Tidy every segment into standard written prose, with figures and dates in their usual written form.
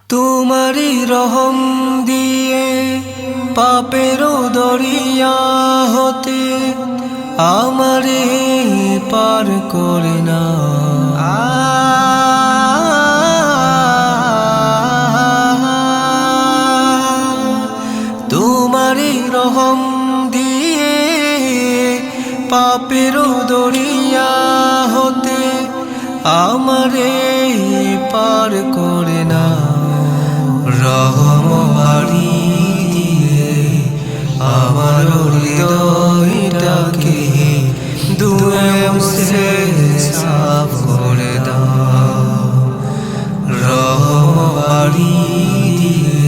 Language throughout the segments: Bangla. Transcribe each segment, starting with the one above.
তোমারি রহম দিয়ে পাপের দরিয়া হতে আমারে পার করে না। তোমারি রহম দিয়ে পাপের দরিয়া হতে আমারে পার করে না। রহম বাড়ি দিয়ে আমার হৃদয়টাকে দুয়ে মুছে সাফ করে দাও। রহম বাড়ি দিয়ে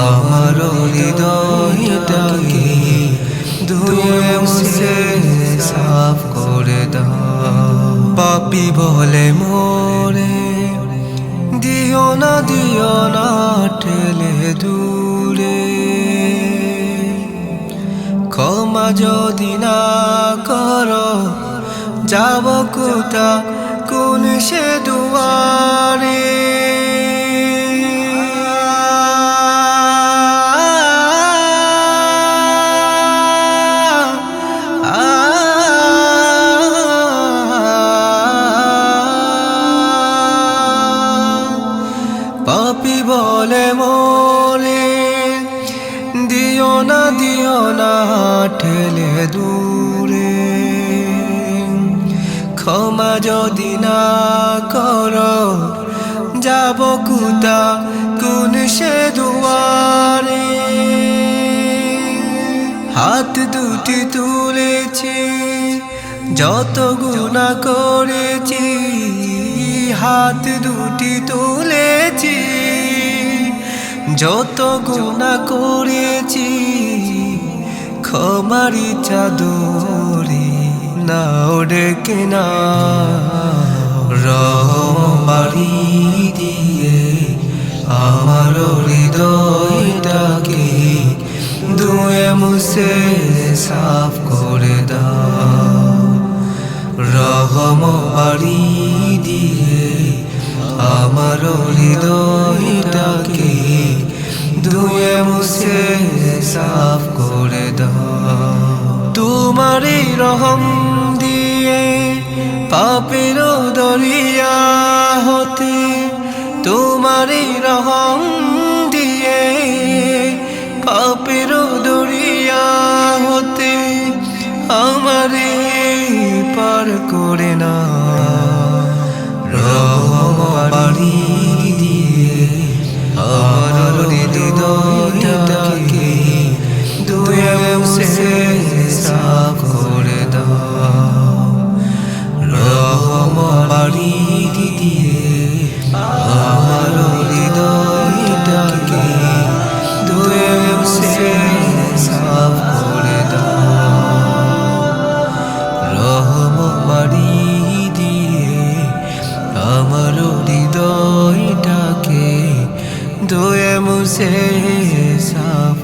আমার হৃদয়টাকে দুয়ে মুছে সাফ করে দাও। পাপী বলে মোরে দিও না ঠেলে দূরে, ক্ষমা যদি না করো যাব কোথা কোন সে দুয়ারে। পাপী বলে মোরে দিও না ঠেলে দূরে, ক্ষমা যদি না করো যাব কোথা কোন সে দুয়ারে। হাত দুটি তুলেছি যত গুনাহ করেছি, হাত দুটি তুলেছি যত গুনাহ করেছি, ক্ষমারি চাদরে নাও ডেকে না। রহম বাড়ি দিয়ে আমার হৃদয়টাকে ধুয়ে মুছে সাফ করে দাও। রহম বাড়ি দিয়ে আমার হৃদয়টাকে ধুয়ে মুছে সাফ করে দাও। তোমারি রহম দিয়ে পাপের দরিয়া হতে, তোমারি রহম দিয়ে পাপের দরিয়া হতে আমারে পার করে না। রহম বাড়ি দিয়ে আমার হৃদয়টাকে ধুয়ে মুছে সাফ করে দাও। রহম বাড়ি দিয়ে আমার হৃদয়টাকে ধুয়ে মুছে সাফ করে দাও। রহম বাড়ি দিয়ে আমার হৃদয়টাকে ধুয়ে মুছে সাফ